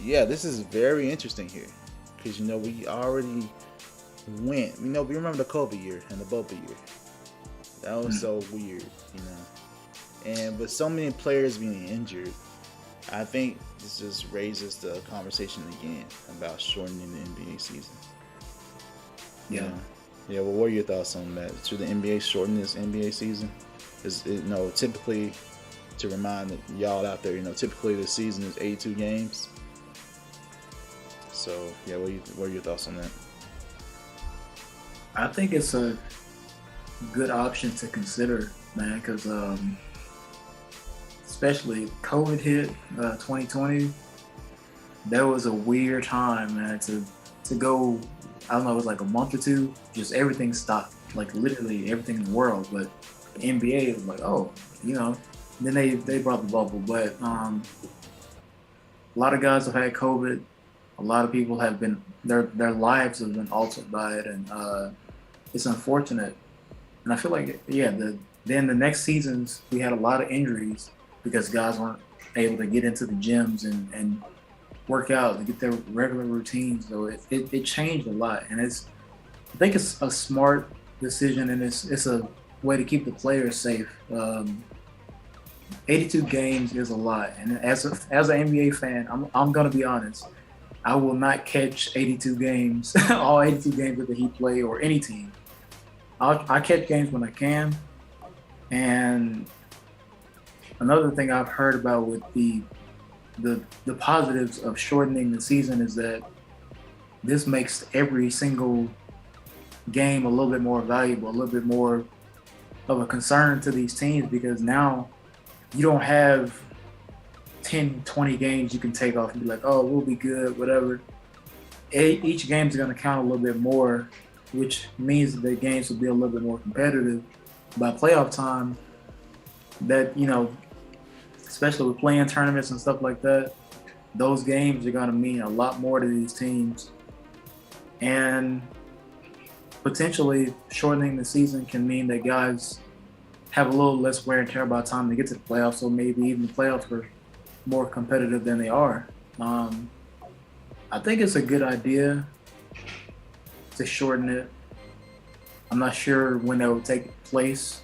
yeah, this is very interesting here because we already went. We remember the COVID year and the bubble year. That was so weird, And with so many players being injured, I think this just raises the conversation again about shortening the NBA season. Yeah. Yeah. Well, what are your thoughts on that? Should the NBA shorten this NBA season? Typically, to remind y'all out there, typically the season is 82 games. So, yeah, what are your thoughts on that? I think it's a good option to consider, man, because especially COVID hit 2020. That was a weird time, man, to go. I don't know, it was like a month or two, just everything stopped, like literally everything in the world. But the NBA was like, oh, then they brought the bubble. But a lot of guys have had COVID. A lot of people have been, their lives have been altered by it, and it's unfortunate. And I feel like, then the next seasons, we had a lot of injuries because guys weren't able to get into the gyms and work out and get their regular routines. So it changed a lot. And I think it's a smart decision, and it's a way to keep the players safe. 82 games is a lot. And as an NBA fan, I'm going to be honest. I will not catch 82 games, all 82 games that the Heat play or any team. I catch games when I can. And another thing I've heard about with the positives of shortening the season is that this makes every single game a little bit more valuable, a little bit more of a concern to these teams, because now you don't have 10, 20 games you can take off and be like, oh, we'll be good, whatever. Each game is going to count a little bit more, which means that the games will be a little bit more competitive. By playoff time, that, especially with playing tournaments and stuff like that, those games are going to mean a lot more to these teams. And potentially shortening the season can mean that guys have a little less wear and tear by the time they get to the playoffs, so maybe even the playoffs are more competitive than they are. I think it's a good idea to shorten it. I'm not sure when that will take place,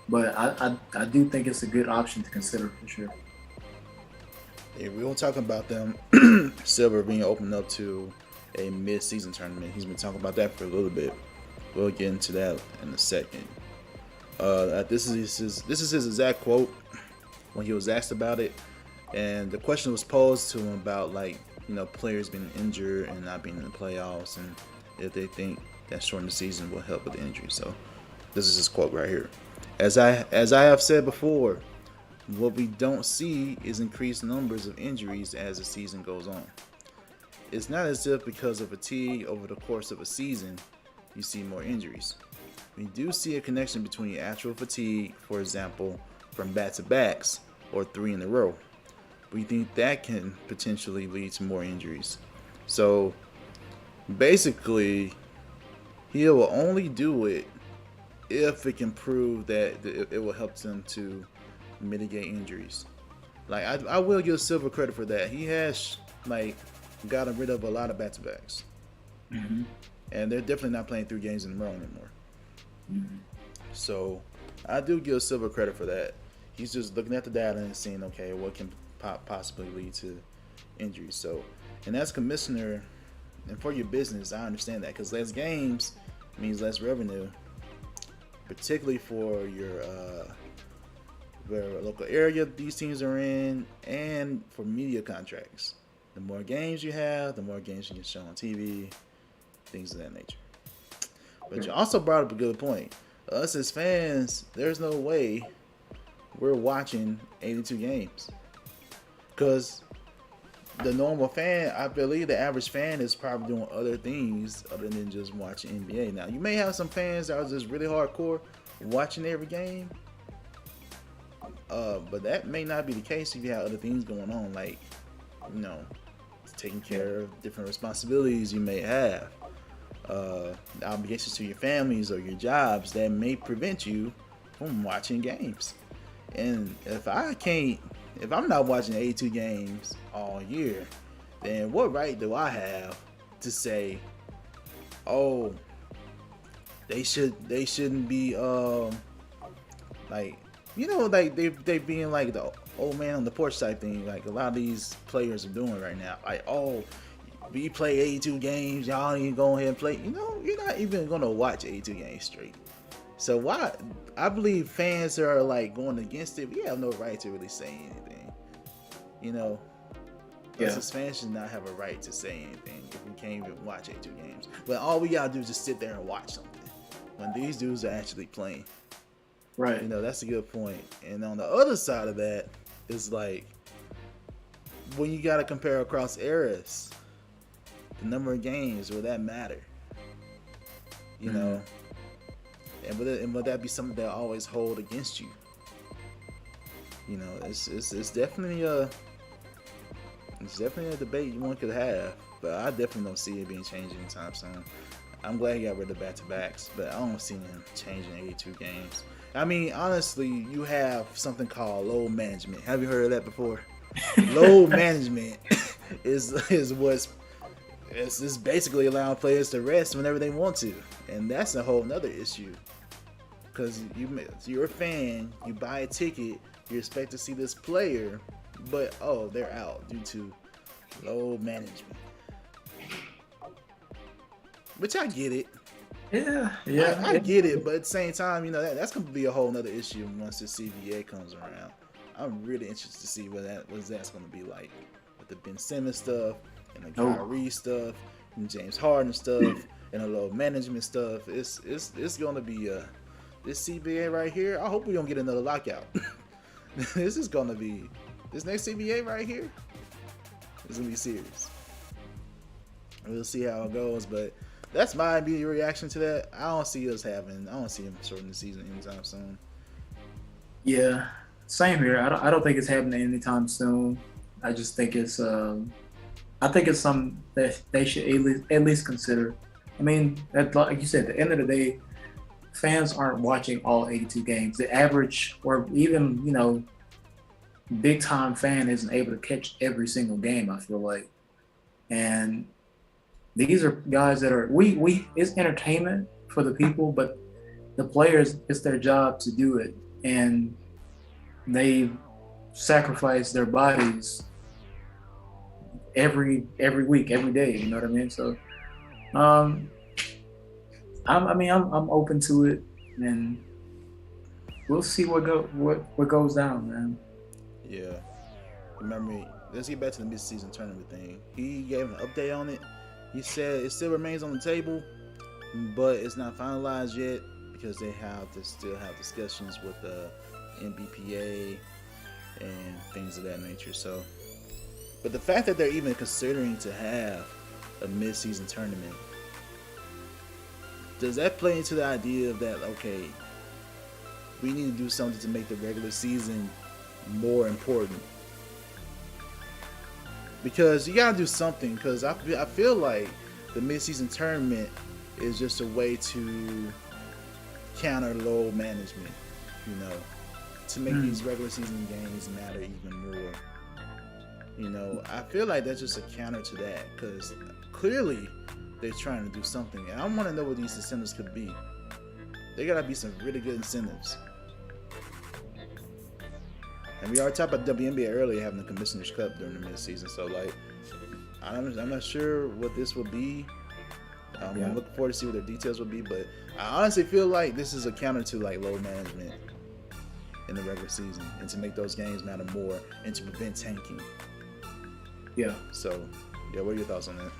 but I do think it's a good option to consider for sure. Yeah, we won't talk about them Silver being opened up to a mid-season tournament. He's been talking about that for a little bit. We'll get into that in a second. This is his exact quote when he was asked about it, and the question was posed to him about players being injured and not being in the playoffs, and if they think that shortening the season will help with the injury. So this is his quote right here. As I have said before, what we don't see is increased numbers of injuries as the season goes on. It's not as if because of fatigue over the course of a season, you see more injuries. We do see a connection between actual fatigue, for example, from back-to-backs or 3 in a row. We think that can potentially lead to more injuries. So basically, he will only do it if it can prove that it will help them to mitigate injuries. I will give Silver credit for that. He has gotten rid of a lot of back-to-backs. Mm-hmm. And they're definitely not playing 3 games in a row anymore. Mm-hmm. So I do give Silver credit for that. He's just looking at the data and seeing, okay, what can possibly lead to injuries. So, and as commissioner and for your business, I understand that, because less games means less revenue, particularly for your local area these teams are in, and for media contracts. The more games you have, the more games you can show on TV, things of that nature. But you also brought up a good point. Us as fans, there's no way we're watching 82 games. Because the normal fan, I believe the average fan is probably doing other things other than just watching NBA. Now, you may have some fans that are just really hardcore watching every game. But that may not be the case if you have other things going on, like, taking care of different responsibilities you may have. Obligations to your families or your jobs that may prevent you from watching games. And if I can't if I'm not watching 82 games all year, then what right do I have to say, oh, they shouldn't be like, you know, like they being like the old man on the porch type thing, like a lot of these players are doing right now. Like, oh, we play 82 games, y'all need to go ahead and play. You know, you're not even gonna watch 82 games straight. So why? I believe fans are like going against it. We have no right to really say anything. You know, us as fans should not have a right to say anything if we can't even watch 82 games. But all we gotta do is just sit there and watch something when these dudes are actually playing. Right. You know, that's a good point. And on the other side of that is like when you gotta compare across eras, the number of games, will that matter? You know. And would that be something that always hold against you? You know, it's definitely a debate one could have, but I definitely don't see it being changed anytime soon. I'm glad he got rid of back-to-backs, but I don't see him changing 82 games. I mean, honestly, you have something called load management. Have you heard of that before? Load management is basically allowing players to rest whenever they want to, and that's a whole nother issue. Because you're a fan, you buy a ticket, you expect to see this player, but they're out due to load management. Which I get it. Yeah. I get it, but at the same time, you know, that's going to be a whole nother issue once the CBA comes around. I'm really interested to see what that's going to be like with the Ben Simmons stuff and the Kyrie stuff and James Harden stuff and the load management stuff. It's going to be this CBA right here. I hope we don't get another lockout. This next CBA right here is going to be serious. We'll see how it goes, but that's my immediate reaction to that. I don't see him shortening the season anytime soon. Yeah, same here. I don't think it's happening anytime soon. I just think it's something that they should at least consider. I mean, like you said, at the end of the day, fans aren't watching all 82 games. The average or even, you know, big time fan isn't able to catch every single game, I feel like. And these are guys that are it's entertainment for the people, but the players, it's their job to do it. And they sacrifice their bodies every week, every day, you know what I mean? So I'm open to it, and we'll see what goes down, man. Yeah. Remember, let's get back to the midseason tournament thing. He gave an update on it. He said it still remains on the table, but it's not finalized yet because they have to still have discussions with the NBPA and things of that nature. So, but the fact that they're even considering to have a mid-season tournament, does that play into the idea of that, okay, we need to do something to make the regular season more important? Because you gotta do something, because I feel like the mid-season tournament is just a way to counter load management, you know, to make these regular season games matter even more. You know, I feel like that's just a counter to that, because clearly they're trying to do something, and I want to know what these incentives could be. There gotta be some really good incentives. And we already talked about WNBA earlier having the Commissioner's Cup during the mid-season, so like, I'm not sure what this will be. I'm looking forward to see what the details will be, but I honestly feel like this is a counter to like load management in the regular season, and to make those games matter more, and to prevent tanking. Yeah. So, yeah, what are your thoughts on that?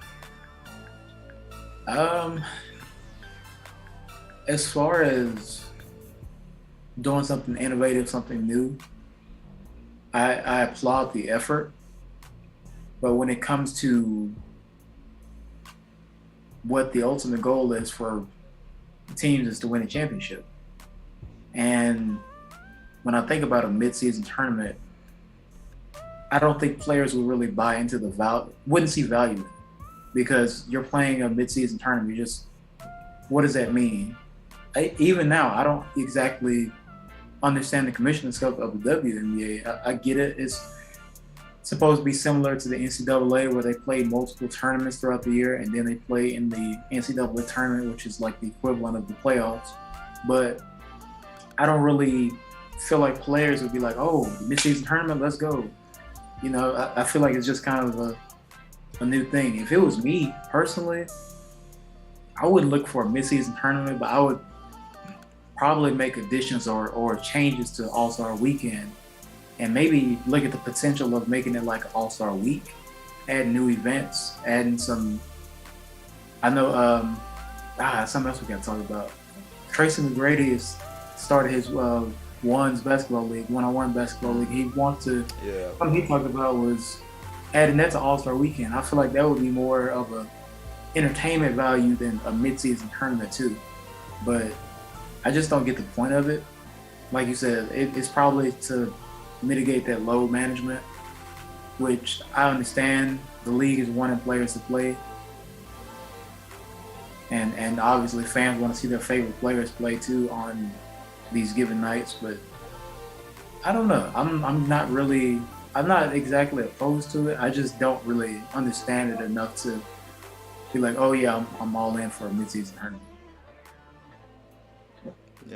As far as doing something innovative, something new, I applaud the effort. But when it comes to what the ultimate goal is for teams is to win a championship. And when I think about a mid-season tournament, I don't think players will really buy into wouldn't see value in it, because you're playing a mid-season tournament. What does that mean? Even now, I don't exactly understand the commissioning scope of the WNBA. I get it. It's supposed to be similar to the NCAA, where they play multiple tournaments throughout the year, and then they play in the NCAA tournament, which is like the equivalent of the playoffs. But I don't really feel like players would be like, oh, the midseason tournament, let's go. You know, I feel like it's just kind of a new thing. If it was me personally, I wouldn't look for a midseason tournament, but I would probably make additions or changes to All-Star Weekend, and maybe look at the potential of making it like an All-Star Week, add new events, adding some. I know something else we got to talk about. Tracy McGrady has started his one-on-one basketball league. He wants to. Yeah. Something he talked about was adding that to All-Star Weekend. I feel like that would be more of a entertainment value than a mid-season tournament too. But I just don't get the point of it. Like you said, it's probably to mitigate that load management, which I understand. The league is wanting players to play, and obviously fans want to see their favorite players play too on these given nights. But I don't know. I'm not exactly opposed to it. I just don't really understand it enough to be like, oh yeah, I'm all in for a mid-season tournament.